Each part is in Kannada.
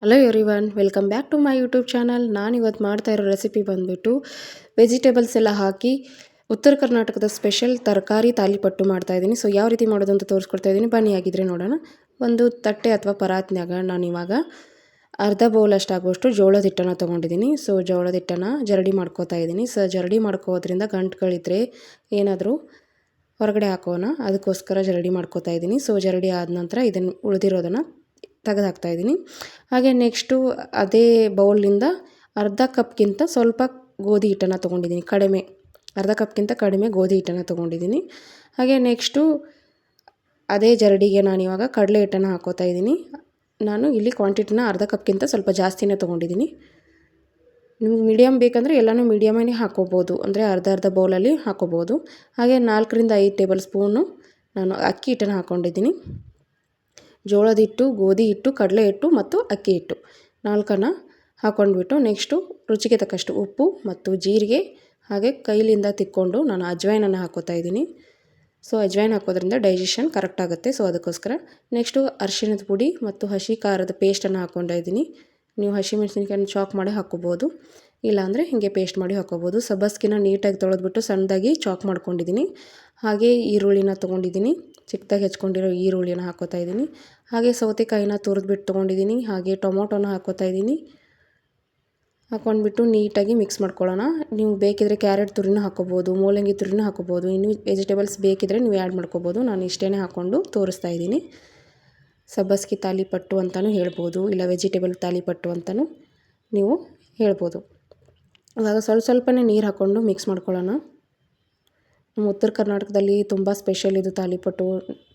Hello everyone, welcome back to my YouTube channel. ನಾನು ಇವತ್ತು ಮಾಡ್ತಾ ಇರೋ ರೆಸಿಪಿ ಬಂದುಬಿಟ್ಟು ವೆಜಿಟೇಬಲ್ಸ್ ಎಲ್ಲ ಹಾಕಿ ಉತ್ತರ ಕರ್ನಾಟಕದ ಸ್ಪೆಷಲ್ ತರಕಾರಿ ತಾಲಿಪಟ್ಟು ಮಾಡ್ತಾಯಿದ್ದೀನಿ. ಸೊ ಯಾವ ರೀತಿ ಮಾಡೋದು ಅಂತ ತೋರಿಸ್ಕೊಡ್ತಾ ಇದ್ದೀನಿ, ಬನ್ನಿ ಆಗಿದ್ರೆ ನೋಡೋಣ. ಒಂದು ತಟ್ಟೆ ಅಥವಾ ಪರಾತ್ನ್ಯಾಗ ನಾನು ಇವಾಗ ಅರ್ಧ ಬೌಲ್ ಅಷ್ಟಾಗುವಷ್ಟು ಜೋಳದ ಹಿಟ್ಟನ್ನು ತೊಗೊಂಡಿದ್ದೀನಿ. ಸೊ ಜೋಳದ ಹಿಟ್ಟನ್ನು ಜರಡಿ ಮಾಡ್ಕೋತಾ ಇದ್ದೀನಿ. ಸೊ ಜರಡಿ ಮಾಡ್ಕೋದ್ರಿಂದ ಗಂಟುಗಳಿದ್ರೆ ಏನಾದರೂ ಹೊರಗಡೆ ಹಾಕೋಣ, ಅದಕ್ಕೋಸ್ಕರ ಜರಡಿ ಮಾಡ್ಕೋತಾ ಇದ್ದೀನಿ. ಸೊ ಜರಡಿ ಆದ ನಂತರ ಇದನ್ನು ಉಳಿದಿರೋದನ್ನು ತೆಗೆದು ಹಾಕ್ತಾಯಿದ್ದೀನಿ. ಹಾಗೆ ನೆಕ್ಸ್ಟು ಅದೇ ಬೌಲಿಂದ ಅರ್ಧ ಕಪ್ಗಿಂತ ಸ್ವಲ್ಪ ಗೋಧಿ ಹಿಟ್ಟನ್ನು ತೊಗೊಂಡಿದ್ದೀನಿ, ಕಡಿಮೆ, ಅರ್ಧ ಕಪ್ಗಿಂತ ಕಡಿಮೆ ಗೋಧಿ ಹಿಟ್ಟನ್ನು ತೊಗೊಂಡಿದ್ದೀನಿ. ಹಾಗೆ ನೆಕ್ಸ್ಟು ಅದೇ ಜರಡಿಗೆ ನಾನಿವಾಗ ಕಡಲೆ ಹಿಟ್ಟನ್ನು ಹಾಕೋತಾ ಇದ್ದೀನಿ. ನಾನು ಇಲ್ಲಿ ಕ್ವಾಂಟಿಟಿನ ಅರ್ಧ ಕಪ್ಗಿಂತ ಸ್ವಲ್ಪ ಜಾಸ್ತಿನೇ ತೊಗೊಂಡಿದ್ದೀನಿ. ನಿಮ್ಗೆ ಮೀಡಿಯಮ್ ಬೇಕಂದರೆ ಎಲ್ಲನೂ ಮೀಡಿಯಮೇ ಹಾಕೋಬೋದು, ಅಂದರೆ ಅರ್ಧ ಬೌಲಲ್ಲಿ ಹಾಕೋಬೋದು. ಹಾಗೆ 4ರಿಂದ 5 ಟೇಬಲ್ ಸ್ಪೂನು ನಾನು ಅಕ್ಕಿ ಹಿಟ್ಟನ್ನು ಹಾಕ್ಕೊಂಡಿದ್ದೀನಿ. ಜೋಳದ ಹಿಟ್ಟು, ಗೋಧಿ ಹಿಟ್ಟು, ಕಡಲೆ ಹಿಟ್ಟು ಮತ್ತು ಅಕ್ಕಿ ಹಿಟ್ಟು 4 ಹಾಕ್ಕೊಂಡ್ಬಿಟ್ಟು ನೆಕ್ಸ್ಟು ರುಚಿಗೆ ತಕ್ಕಷ್ಟು ಉಪ್ಪು ಮತ್ತು ಜೀರಿಗೆ, ಹಾಗೆ ಕೈಲಿಂದ ತಿಕ್ಕೊಂಡು ನಾನು ಅಜ್ವೈನನ್ನು ಹಾಕೋತಾ ಇದ್ದೀನಿ. ಸೊ ಅಜ್ವೈನ್ ಹಾಕೋದ್ರಿಂದ ಡೈಜೆಷನ್ ಕರೆಕ್ಟ್ ಆಗುತ್ತೆ. ಸೊ ಅದಕ್ಕೋಸ್ಕರ ನೆಕ್ಸ್ಟು ಅರಿಶಿಣದ ಪುಡಿ ಮತ್ತು ಹಸಿ ಖಾರದ ಪೇಸ್ಟನ್ನು ಹಾಕ್ಕೊಂಡಿದ್ದೀನಿ. ನೀವು ಹಸಿಮೆಣಸಿನ್ಕಾಯನ್ನು ಚಾಕ್ ಮಾಡಿ ಹಾಕ್ಕೋಬೋದು, ಇಲ್ಲಾಂದರೆ ಹೀಗೆ ಪೇಸ್ಟ್ ಮಾಡಿ ಹಾಕ್ಕೋಬೋದು. ಸಬ್ಬಸ್ಗಿನ ನೀಟಾಗಿ ತೊಳೆದ್ಬಿಟ್ಟು ಸಣ್ಣದಾಗಿ ಚಾಕ್ ಮಾಡ್ಕೊಂಡಿದ್ದೀನಿ. ಹಾಗೆ ಈರುಳ್ಳಿನ ತೊಗೊಂಡಿದ್ದೀನಿ, ಚಿಕ್ಕದಾಗಿ ಹೆಚ್ಕೊಂಡಿರೋ ಈರುಳ್ಳಿನ ಹಾಕ್ಕೋತಾ ಇದ್ದೀನಿ. ಹಾಗೆ ಸೌತೆಕಾಯಿನ ತುರಿದ್ಬಿಟ್ಟು ತೊಗೊಂಡಿದ್ದೀನಿ. ಹಾಗೆ ಟೊಮೊಟೊನ ಹಾಕ್ಕೋತಾ ಇದ್ದೀನಿ. ಹಾಕ್ಕೊಂಡ್ಬಿಟ್ಟು ನೀಟಾಗಿ ಮಿಕ್ಸ್ ಮಾಡ್ಕೊಳ್ಳೋಣ. ನೀವು ಬೇಕಿದ್ರೆ ಕ್ಯಾರೆಟ್ ತುರಿನೂ ಹಾಕ್ಕೋಬೋದು, ಮೂಲಂಗಿ ತುರಿನೂ ಹಾಕ್ಕೋಬೋದು. ಇನ್ನೂ ವೆಜಿಟೇಬಲ್ಸ್ ಬೇಕಿದ್ರೆ ನೀವು ಆ್ಯಡ್ ಮಾಡ್ಕೋಬೋದು. ನಾನು ಇಷ್ಟೇ ಹಾಕ್ಕೊಂಡು ತೋರಿಸ್ತಾ ಇದ್ದೀನಿ. ಸಬ್ಬಸ್ಗಿ ತಾಲಿಪಟ್ಟು ಅಂತಲೂ ಹೇಳ್ಬೋದು, ಇಲ್ಲ ವೆಜಿಟೇಬಲ್ ತಾಲಿಪಟ್ಟು ಅಂತಲೂ ನೀವು ಹೇಳ್ಬೋದು. ಇವಾಗ ಸ್ವಲ್ಪನೇ ನೀರು ಹಾಕ್ಕೊಂಡು ಮಿಕ್ಸ್ ಮಾಡ್ಕೊಳ್ಳೋಣ. ನಮ್ಮ ಉತ್ತರ ಕರ್ನಾಟಕದಲ್ಲಿ ತುಂಬ ಸ್ಪೆಷಲ್ ಇದು ತಾಲಿಪಟ್ಟು,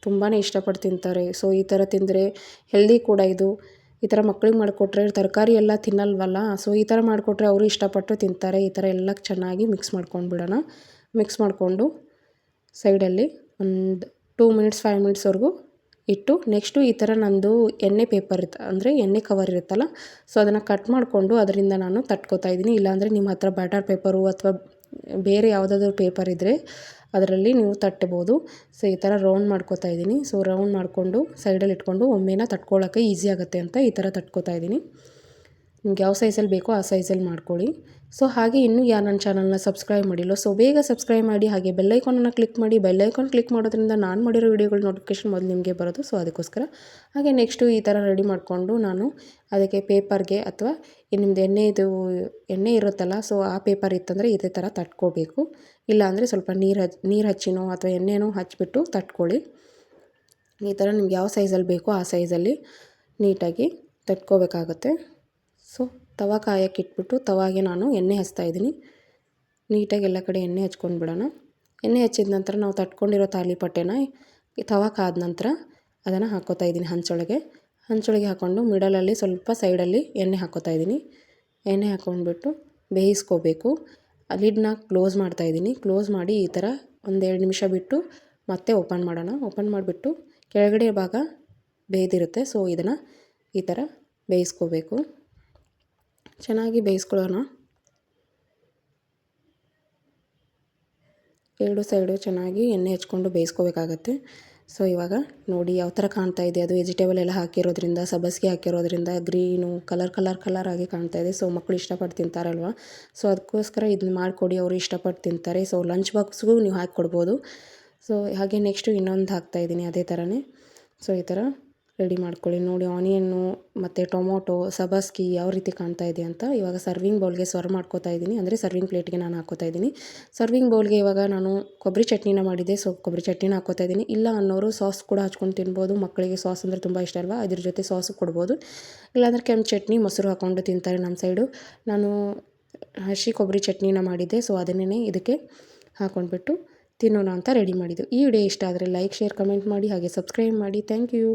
ತುಂಬಾ ಇಷ್ಟಪಟ್ಟು ತಿಂತಾರೆ. ಸೊ ಈ ಥರ ತಿಂದರೆ ಹೆಲ್ದಿ ಕೂಡ ಇದು. ಈ ಥರ ಮಕ್ಳಿಗೆ ಮಾಡಿಕೊಟ್ರೆ ತರಕಾರಿ ಎಲ್ಲ ತಿನ್ನಲ್ವಲ್ಲ, ಸೊ ಈ ಥರ ಮಾಡಿಕೊಟ್ರೆ ಅವರು ಇಷ್ಟಪಟ್ಟು ತಿಂತಾರೆ. ಈ ಥರ ಎಲ್ಲ ಚೆನ್ನಾಗಿ ಮಿಕ್ಸ್ ಮಾಡ್ಕೊಂಡ್ಬಿಡೋಣ. ಮಿಕ್ಸ್ ಮಾಡಿಕೊಂಡು ಸೈಡಲ್ಲಿ ಒಂದು 2 ಮಿನಿಟ್ಸ್ 5 ಮಿನಿಟ್ಸ್ವರೆಗೂ ಇಟ್ಟು ನೆಕ್ಸ್ಟು ಈ ಥರ ನಂದು ಎಣ್ಣೆ ಪೇಪರ್ ಅಂದರೆ ಎಣ್ಣೆ ಕವರ್ ಇರುತ್ತಲ್ಲ, ಸೊ ಅದನ್ನು ಕಟ್ ಮಾಡಿಕೊಂಡು ಅದರಿಂದ ನಾನು ತಟ್ಕೋತಾ ಇದ್ದೀನಿ. ಇಲ್ಲಾಂದರೆ ನಿಮ್ಮ ಹತ್ರ ಬಟರ್ ಪೇಪರು ಅಥವಾ ಬೇರೆ ಯಾವುದಾದ್ರೂ ಪೇಪರ್ ಇದ್ದರೆ ಅದರಲ್ಲಿ ನೀವು ತಟ್ಟಬೋದು. ಸೊ ಈ ಥರ ರೌಂಡ್ ಮಾಡ್ಕೋತಾ ಇದ್ದೀನಿ. ಸೊ ರೌಂಡ್ ಮಾಡಿಕೊಂಡು ಸೈಡಲ್ಲಿ ಇಟ್ಕೊಂಡು ಒಮ್ಮೆನ ತಟ್ಕೊಳ್ಳೋಕ್ಕೆ ಈಸಿ ಆಗುತ್ತೆ ಅಂತ ಈ ಥರ ತಟ್ಕೋತಾ ಇದ್ದೀನಿ. ನಿಮ್ಗೆ ಯಾವ ಸೈಜಲ್ಲಿ ಬೇಕೋ ಆ ಸೈಜಲ್ಲಿ ಮಾಡ್ಕೊಳ್ಳಿ. ಸೊ ಹಾಗೆ ಇನ್ನೂ ಯಾರು ನನ್ನ ಚಾನಲ್ನ ಸಬ್ಸ್ಕ್ರೈಬ್ ಮಾಡಿಲ್ಲ, ಸೊ ಬೇಗ ಸಬ್ಸ್ಕ್ರೈಬ್ ಮಾಡಿ. ಹಾಗೆ ಬೆಲ್ಲೈಕಾನನ್ನು ಕ್ಲಿಕ್ ಮಾಡಿ. ಬೆಲ್ಲೈಕಾನ್ ಕ್ಲಿಕ್ ಮಾಡೋದ್ರಿಂದ ನಾನು ಮಾಡಿರೋ ವೀಡಿಯೋಗಳ ನೋಟಿಫಿಕೇಷನ್ ಮೊದಲು ನಿಮಗೆ ಬರೋದು. ಸೊ ಅದಕ್ಕೋಸ್ಕರ ಹಾಗೆ ನೆಕ್ಸ್ಟು ಈ ಥರ ರೆಡಿ ಮಾಡಿಕೊಂಡು ನಾನು ಅದಕ್ಕೆ ಪೇಪರ್ಗೆ ಅಥವಾ ನಿಮ್ಮದು ಎಣ್ಣೆ ಇರುತ್ತಲ್ಲ, ಸೊ ಆ ಪೇಪರ್ ಇತ್ತಂದರೆ ಇದೇ ಥರ ತಟ್ಕೋಬೇಕು. ಇಲ್ಲಾಂದರೆ ಸ್ವಲ್ಪ ನೀರು ಹಚ್ಚಿನೋ ಅಥವಾ ಎಣ್ಣೆನೋ ಹಚ್ಚಿಬಿಟ್ಟು ತಟ್ಕೊಳ್ಳಿ. ಈ ಥರ ನಿಮ್ಗೆ ಯಾವ ಸೈಜಲ್ಲಿ ಬೇಕೋ ಆ ಸೈಜಲ್ಲಿ ನೀಟಾಗಿ ತಟ್ಕೋಬೇಕಾಗತ್ತೆ. ಸೊ ತವಾ ಕಾಯಕ್ಕೆ ಇಟ್ಬಿಟ್ಟು ತವಾಗೆ ನಾನು ಎಣ್ಣೆ ಹಚ್ತಾಯಿದ್ದೀನಿ. ನೀಟಾಗಿ ಎಲ್ಲ ಕಡೆ ಎಣ್ಣೆ ಹಚ್ಕೊಂಡು ಬಿಡೋಣ. ಎಣ್ಣೆ ಹಚ್ಚಿದ ನಂತರ ನಾವು ತಟ್ಕೊಂಡಿರೋ ತಾಲಿಪಟ್ಟೆನ ತವಾ ಕಾದ ನಂತರ ಅದನ್ನು ಹಾಕ್ಕೋತಾ ಇದ್ದೀನಿ ಹಂಚೊಳಗೆ ಹಾಕ್ಕೊಂಡು ಮಿಡಲಲ್ಲಿ ಸ್ವಲ್ಪ ಸೈಡಲ್ಲಿ ಎಣ್ಣೆ ಹಾಕ್ಕೋತಾ ಇದ್ದೀನಿ. ಎಣ್ಣೆ ಹಾಕ್ಕೊಂಡ್ಬಿಟ್ಟು ಬೇಯಿಸ್ಕೋಬೇಕು. ಲಿಡ್ನ ಕ್ಲೋಸ್ ಮಾಡ್ತಾಯಿದ್ದೀನಿ. ಕ್ಲೋಸ್ ಮಾಡಿ ಈ ಥರ 1-2 ನಿಮಿಷ ಬಿಟ್ಟು ಮತ್ತೆ ಓಪನ್ ಮಾಡೋಣ. ಓಪನ್ ಮಾಡಿಬಿಟ್ಟು ಕೆಳಗಡೆ ಭಾಗ ಬೇಯ್ದಿರುತ್ತೆ, ಸೊ ಇದನ್ನು ಈ ಥರ ಬೇಯಿಸ್ಕೋಬೇಕು. ಚೆನ್ನಾಗಿ ಬೇಯಿಸ್ಕೊಳ್ಳೋಣ. 2 ಸೈಡು ಚೆನ್ನಾಗಿ ಎಣ್ಣೆ ಹಚ್ಕೊಂಡು ಬೇಯಿಸ್ಕೋಬೇಕಾಗತ್ತೆ. ಸೊ ಇವಾಗ ನೋಡಿ ಯಾವ ಥರ ಕಾಣ್ತಾ ಇದೆ. ಅದು ವೆಜಿಟೇಬಲ್ ಎಲ್ಲ ಹಾಕಿರೋದ್ರಿಂದ, ಸಬ್ಬಸ್ಗೆ ಹಾಕಿರೋದ್ರಿಂದ ಗ್ರೀನು ಕಲರ್ ಆಗಿ ಕಾಣ್ತಾ ಇದೆ. ಸೊ ಮಕ್ಕಳು ಇಷ್ಟಪಟ್ಟು ತಿಂತಾರಲ್ವ, ಸೊ ಅದಕ್ಕೋಸ್ಕರ ಇದನ್ನ ಮಾಡಿಕೊಡಿ, ಅವರು ಇಷ್ಟಪಟ್ಟು ತಿಂತಾರೆ. ಸೊ ಲಂಚ್ ಬಾಕ್ಸ್ಗೂ ನೀವು ಹಾಕಿ ಕೊಡ್ಬೋದು. ಸೊ ಹಾಗೆ ನೆಕ್ಸ್ಟು ಇನ್ನೊಂದು ಹಾಕ್ತಾಯಿದ್ದೀನಿ ಅದೇ ಥರನೇ. ಸೊ ಈ ಥರ ರೆಡಿ ಮಾಡ್ಕೊಳ್ಳಿ. ನೋಡಿ ಆನಿಯನ್ನು ಮತ್ತು ಟೊಮೊಟೊ, ಸಬ್ಬಸ್ಗಿ ಯಾವ ರೀತಿ ಕಾಣ್ತಾ ಇದೆ ಅಂತ. ಇವಾಗ ಸರ್ವಿಂಗ್ ಬೌಲ್ಗೆ ಸರ್ವ್ ಮಾಡ್ಕೋತಾ ಇದ್ದೀನಿ, ಅಂದರೆ ಸರ್ವಿಂಗ್ ಪ್ಲೇಟ್ಗೆ ನಾನು ಹಾಕ್ಕೋತಾ ಇದ್ದೀನಿ. ಸರ್ವಿಂಗ್ ಬೌಲ್ಗೆ ಇವಾಗ ನಾನು ಕೊಬ್ಬರಿ ಚಟ್ನಿನ ಮಾಡಿದ್ದೆ, ಸೊ ಕೊಬ್ಬರಿ ಚಟ್ನಿನ ಹಾಕ್ಕೋತಾ ಇದ್ದೀನಿ. ಇಲ್ಲ ಅನ್ನೋರು ಸಾಸ್ ಕೂಡ ಹಚ್ಕೊಂಡು ತಿನ್ಬೋದು. ಮಕ್ಕಳಿಗೆ ಸಾಸ್ ಅಂದರೆ ತುಂಬ ಇಷ್ಟ ಅಲ್ವಾ, ಅದ್ರ ಜೊತೆ ಸಾಸು ಕೊಡ್ಬೋದು. ಇಲ್ಲಾಂದರೆ ಕೆಂಪು ಚಟ್ನಿ ಮೊಸರು ಹಾಕ್ಕೊಂಡು ತಿಂತಾರೆ ನಮ್ಮ ಸೈಡು. ನಾನು ಹಸಿ ಕೊಬ್ಬರಿ ಚಟ್ನಿನ ಮಾಡಿದ್ದೆ, ಸೊ ಅದನ್ನೇ ಇದಕ್ಕೆ ಹಾಕ್ಕೊಂಡ್ಬಿಟ್ಟು ತಿನ್ನೋಣ ಅಂತ ರೆಡಿ ಮಾಡಿದ್ದು. ಈ ವಿಡಿಯೋ ಇಷ್ಟ ಆದರೆ ಲೈಕ್, ಶೇರ್, ಕಮೆಂಟ್ ಮಾಡಿ. ಹಾಗೆ ಸಬ್ಸ್ಕ್ರೈಬ್ ಮಾಡಿ. Thank you.